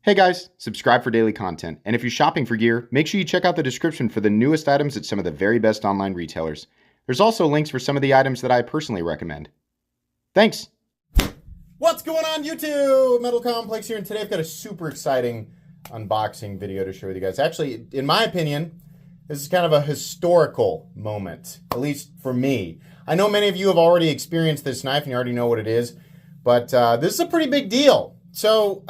Hey guys, subscribe for daily content, and if you're shopping for gear, make sure you check out the description for the newest items at some of the very best online retailers. There's also links for some of the items that I personally recommend. Thanks! What's going on YouTube? Metal Complex here, and today I've got a super exciting unboxing video to share with you guys. Actually, in my opinion, this is kind of a historical moment, at least for me. I know many of you have already experienced this knife and you already know what it is, but this is a pretty big deal. So,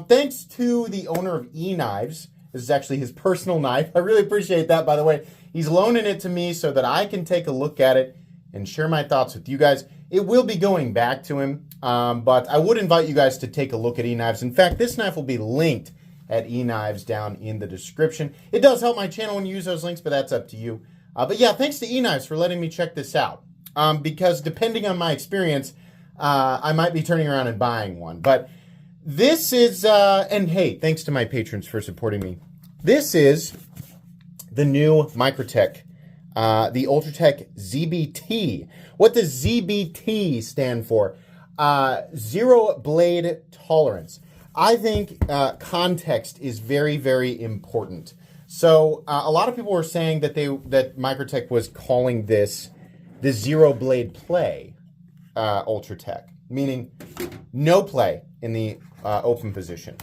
thanks to the owner of eKnives, this is actually his personal knife. I really appreciate that, by the way. He's loaning it to me so that I can take a look at it and share my thoughts with you guys. It will be going back to him, but I would invite you guys to take a look at eKnives. In fact, this knife will be linked at eKnives down in the description. It does help my channel when you use those links, but that's up to you. But yeah, thanks to eKnives for letting me check this out, because depending on my experience, I might be turning around and buying one. But this is, and hey, thanks to my patrons for supporting me. This is the new Microtech, the Ultratech ZBT. What does ZBT stand for? Zero blade tolerance. I think context is very, very important. So a lot of people were saying that Microtech was calling this the zero blade play Ultratech, meaning no play in the open position.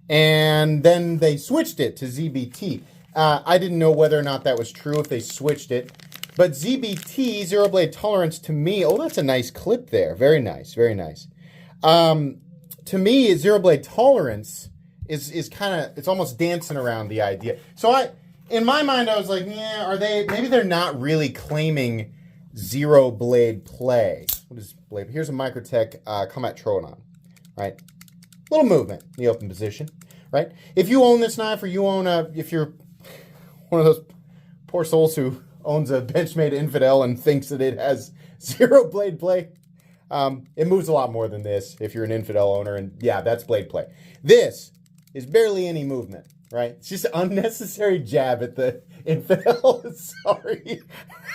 And then they switched it to ZBT. I didn't know whether or not that was true if they switched it. But ZBT, zero blade tolerance, to me, oh, that's a nice clip there. Very nice, very nice. To me, zero blade tolerance is kind of, it's almost dancing around the idea. So in my mind, I was like, yeah, maybe they're not really claiming zero blade play. What is blade? Here's a Microtech Combat Tronon, right? Little movement in the open position, right? If you own this knife, or you own if you're one of those poor souls who owns a Benchmade Infidel and thinks that it has zero blade play, it moves a lot more than this if you're an Infidel owner, and yeah, that's blade play. This is barely any movement, right? It's just an unnecessary jab at the Infidel. Sorry.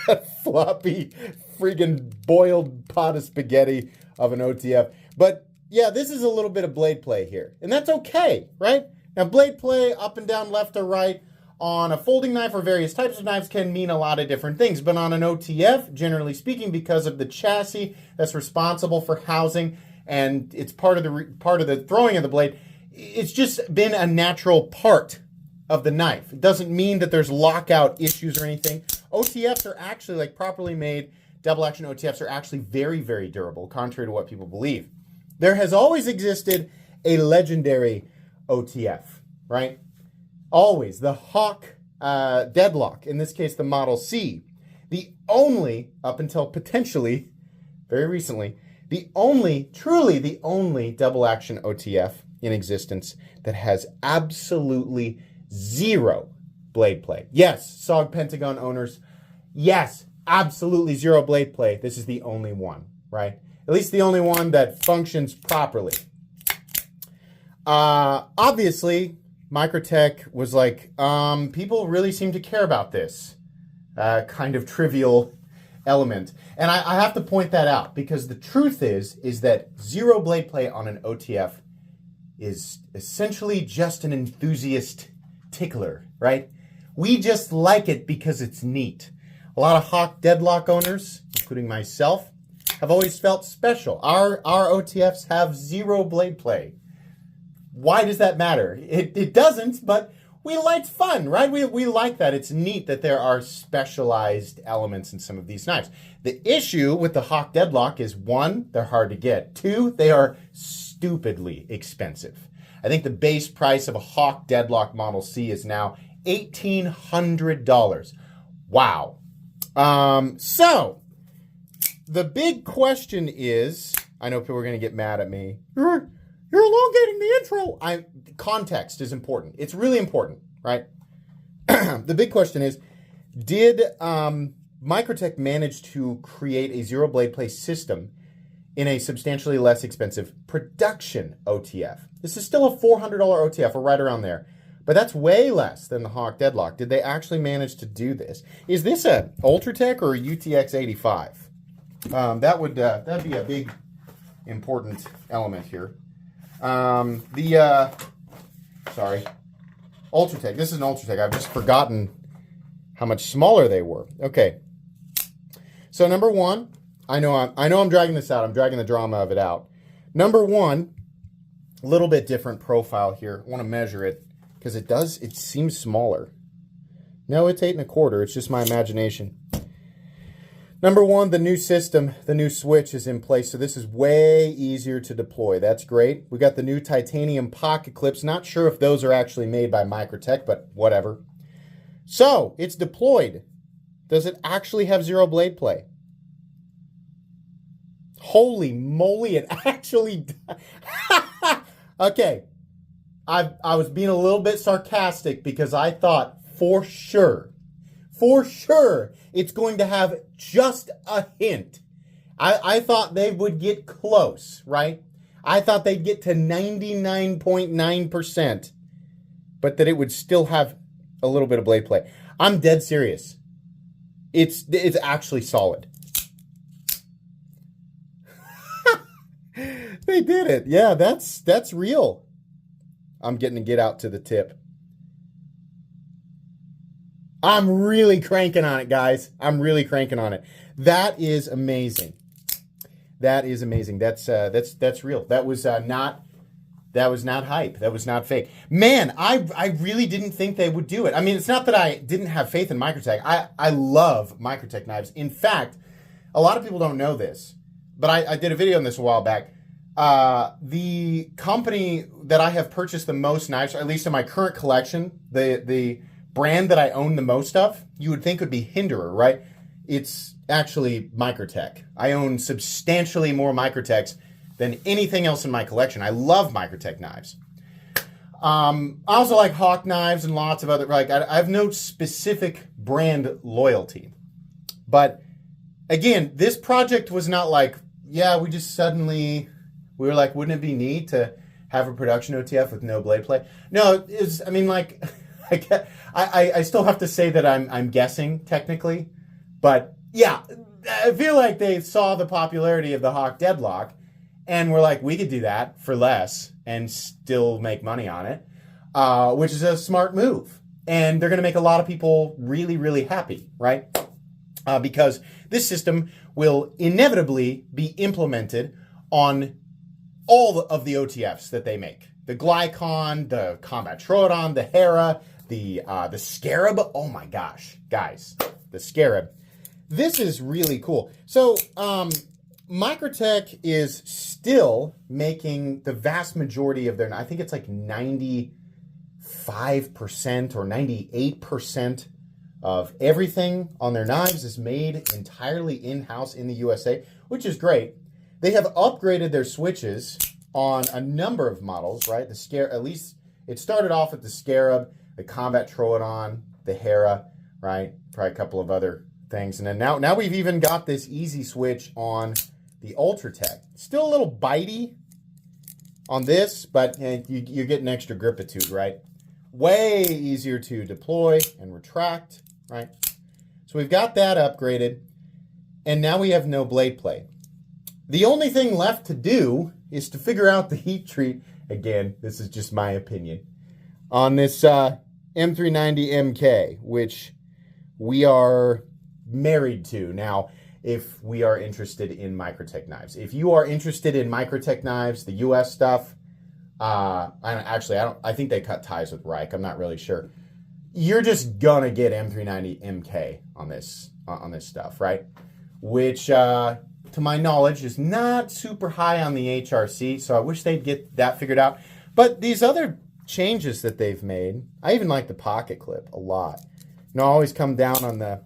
That floppy, freaking boiled pot of spaghetti of an OTF. But yeah, this is a little bit of blade play here, and that's okay, right? Now, blade play up and down, left or right, on a folding knife or various types of knives can mean a lot of different things. But on an OTF, generally speaking, because of the chassis that's responsible for housing and it's part of the throwing of the blade, it's just been a natural part of the knife. It doesn't mean that there's lockout issues or anything. OTFs are actually, like properly made double action OTFs are actually very, very durable, contrary to what people believe. There has always existed a legendary OTF, right? Always. The Hawk Deadlock, in this case the Model C. The only, up until potentially, very recently, truly the only double action OTF in existence that has absolutely zero blade play. Yes, SOG Pentagon owners, yes, absolutely zero blade play. This is the only one, right? At least the only one that functions properly. Obviously, Microtech was like, people really seem to care about this kind of trivial element. And I have to point that out, because the truth is that zero blade play on an OTF is essentially just an enthusiast tickler, right? We just like it because it's neat. A lot of Hawk Deadlock owners, including myself, have always felt special. Our OTFs have zero blade play. Why does that matter? It doesn't, but it's fun, right? We like that. It's neat that there are specialized elements in some of these knives. The issue with the Hawk Deadlock is, one, they're hard to get. Two, they are stupidly expensive. I think the base price of a Hawk Deadlock Model C is now $1,800. Wow. So the big question is, I know people are going to get mad at me. You're elongating the intro. Context is important. It's really important, right? The big question is, did Microtech manage to create a zero blade play system in a substantially less expensive production OTF? This is still a $400 OTF, or right around there. But that's way less than the Hawk Deadlock. Did they actually manage to do this? Is this a Ultratech or a UTX 85? That'd be a big important element here. The Sorry. Ultratech. This is an Ultratech. I've just forgotten how much smaller they were. Okay. So number one, I know I'm dragging this out. I'm dragging the drama of it out. Number one, a little bit different profile here. I want to measure it because it seems smaller. No, it's 8 1/4. It's just my imagination. Number one, the new system, the new switch is in place. So this is way easier to deploy. That's great. We got the new titanium pocket clips. Not sure if those are actually made by Microtech, but whatever. So it's deployed. Does it actually have zero blade play? Holy moly, it actually Okay. I was being a little bit sarcastic because I thought for sure it's going to have just a hint. I thought they would get close, right? I thought they'd get to 99.9%, but that it would still have a little bit of blade play. I'm dead serious. It's actually solid. They did it. Yeah, that's real. I'm getting to get out to the tip. I'm really cranking on it, guys. I'm really cranking on it. That is amazing. That is amazing. That's real. That was not hype. That was not fake. Man, I really didn't think they would do it. I mean, it's not that I didn't have faith in Microtech. I love Microtech knives. In fact, a lot of people don't know this, but I did a video on this a while back. The company that I have purchased the most knives, or at least in my current collection, the brand that I own the most of, you would think would be Hinderer, right? It's actually Microtech. I own substantially more Microtechs than anything else in my collection. I love Microtech knives. I also like Hawk knives and lots of other, like, I have no specific brand loyalty. But again, this project was not like, yeah, we were like, wouldn't it be neat to have a production OTF with no blade play? No, it's, I mean, like, I still have to say that I'm guessing technically, but yeah, I feel like they saw the popularity of the Hawk Deadlock and were like, we could do that for less and still make money on it, which is a smart move. And they're going to make a lot of people really, really happy, right? Because this system will inevitably be implemented on all of the OTFs that they make. The Glycon, the Combat Troodon, the Hera, the Scarab. Oh my gosh, guys, the Scarab. This is really cool. So Microtech is still making the vast majority of their, I think it's like 95% or 98% of everything on their knives is made entirely in-house in the USA, which is great. They have upgraded their switches on a number of models, right? The Scarab, at least it started off with the Scarab, the Combat Troodon, the Hera, right? Probably a couple of other things. And then now we've even got this easy switch on the Ultratech. Still a little bitey on this, but you're getting extra gripitude, right? Way easier to deploy and retract, right? So we've got that upgraded, and now we have no blade play. The only thing left to do is to figure out the heat treat. Again, this is just my opinion. On this M390 MK, which we are married to. Now, if we are interested in Microtech knives. If you are interested in Microtech knives, the US stuff, I think they cut ties with Reich. I'm not really sure. You're just gonna get M390 MK on this stuff, right? Which, to my knowledge, is not super high on the HRC, so I wish they'd get that figured out. But these other changes that they've made, I even like the pocket clip a lot. You know, I always come down on the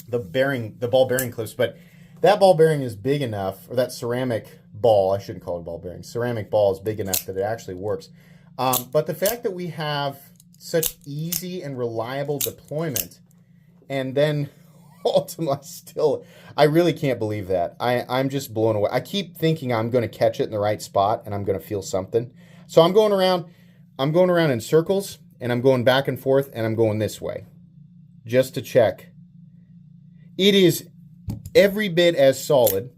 ball bearing clips, but that ball bearing is big enough, or that ceramic ball, I shouldn't call it ball bearing, ceramic ball is big enough that it actually works. But the fact that we have such easy and reliable deployment, and then ultimately still, I really can't believe that. I'm just blown away. I keep thinking I'm going to catch it in the right spot and I'm going to feel something. So I'm going around in circles, and I'm going back and forth, and I'm going this way just to check. It is every bit as solid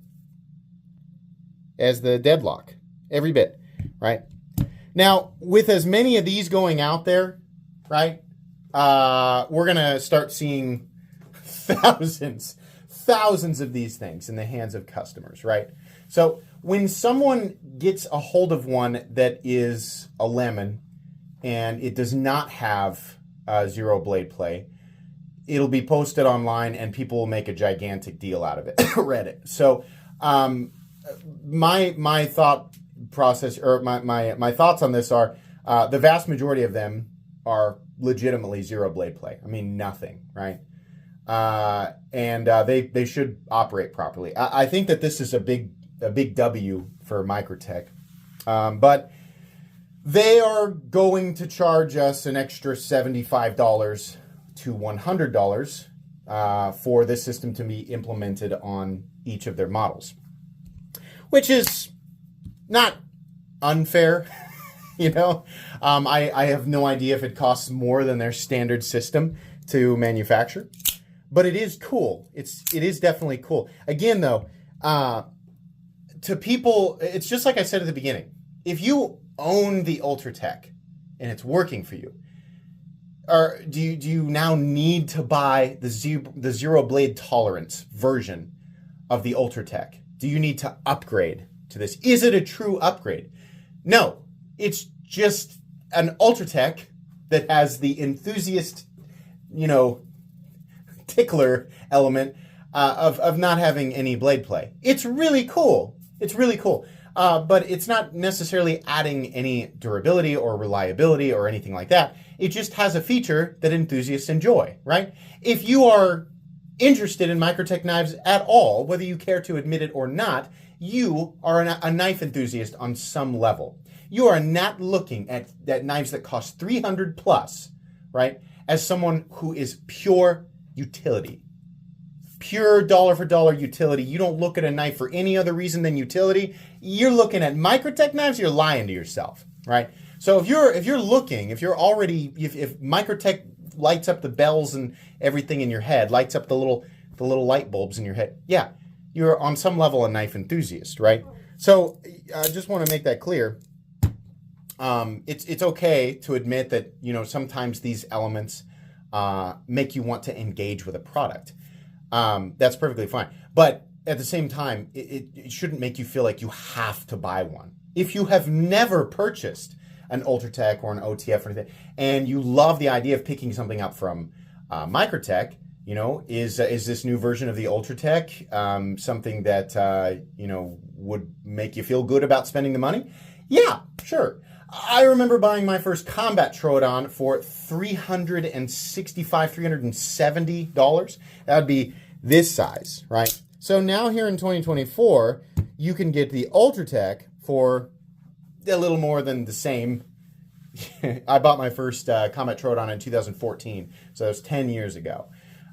as the Deadlock. Every bit, right? Now, with as many of these going out there, right, we're going to start seeing thousands of these things in the hands of customers, right? So when someone gets a hold of one that is a lemon and it does not have zero blade play, it'll be posted online and people will make a gigantic deal out of it. Reddit. So my thought process, or my thoughts on this are the vast majority of them are legitimately zero blade play. I mean, nothing, right? And they should operate properly. I think that this is a big W for Microtech, but they are going to charge us an extra $75 to $100 for this system to be implemented on each of their models, which is not unfair. You know, I have no idea if it costs more than their standard system to manufacture, but it is cool. It is definitely cool. Again, though, to people, it's just like I said at the beginning. If you own the Ultratech and it's working for you, or do you now need to buy the zero blade tolerance version of the Ultratech? Do you need to upgrade to this? Is it a true upgrade? No, it's just an Ultratech that has the enthusiast, tickler element of not having any blade play. It's really cool. It's really cool. But it's not necessarily adding any durability or reliability or anything like that. It just has a feature that enthusiasts enjoy, right? If you are interested in Microtech knives at all, whether you care to admit it or not, you are a knife enthusiast on some level. You are not looking at knives that cost $300 plus, right, as someone who is pure utility. Pure dollar for dollar utility. You don't look at a knife for any other reason than utility. You're looking at Microtech knives, you're lying to yourself, right? So if Microtech lights up the bells and everything in your head, lights up the little light bulbs in your head, yeah, you're on some level a knife enthusiast, right? So I just want to make that clear. It's okay to admit that, sometimes these elements make you want to engage with a product. That's perfectly fine. But at the same time, it shouldn't make you feel like you have to buy one. If you have never purchased an Ultratech or an OTF or anything, and you love the idea of picking something up from Microtech, is this new version of the Ultratech something that, would make you feel good about spending the money? Yeah, sure. I remember buying my first combat Troodon for $370. That would be this size, right? So now here in 2024, you can get the Ultratech for a little more than the same. I bought my first combat Troodon in 2014, so that was 10 years ago.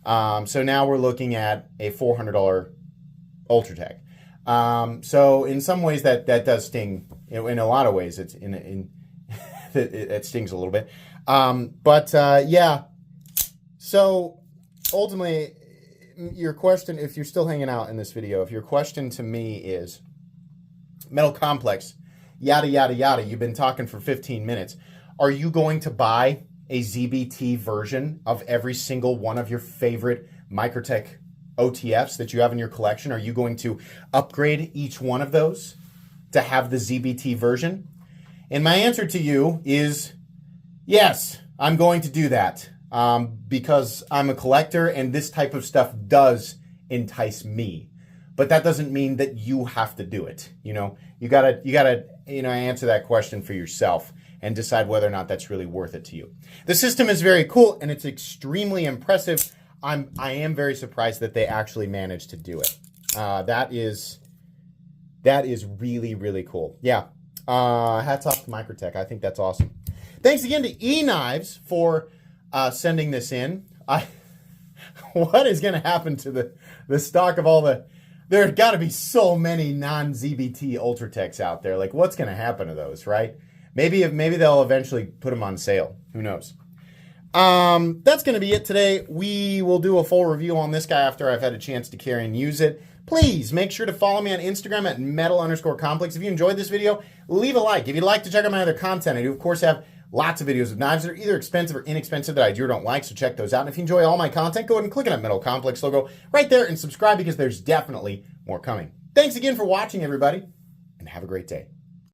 So now we're looking at a $400 Ultratech. So in some ways that does sting. In a lot of ways, it's it stings a little bit. Yeah. So ultimately, your question, if you're still hanging out in this video, if your question to me is, Metal Complex, yada, yada, yada, you've been talking for 15 minutes. Are you going to buy a ZBT version of every single one of your favorite Microtech OTFs that you have in your collection? Are you going to upgrade each one of those to have the ZBT version? And my answer to you is yes, I'm going to do that because I'm a collector and this type of stuff does entice me. But that doesn't mean that you have to do it. You gotta answer that question for yourself and decide whether or not that's really worth it to you. The system is very cool and it's extremely impressive. I am very surprised that they actually managed to do it. That is really, really cool. Yeah. Hats off to Microtech. I think that's awesome. Thanks again to eKnives for sending this in. What is going to happen to the stock of all the... There have got to be so many non-ZBT Ultratechs out there. Like, what's going to happen to those, right? Maybe they'll eventually put them on sale. Who knows? That's going to be it today. We will do a full review on this guy after I've had a chance to carry and use it. please make sure to follow me on Instagram at metal_complex. If you enjoyed this video, leave a like. If you'd like to check out my other content, I do, of course, have lots of videos of knives that are either expensive or inexpensive that I do or don't like, so check those out. And if you enjoy all my content, go ahead and click on that Metal Complex logo right there and subscribe because there's definitely more coming. Thanks again for watching, everybody, and have a great day.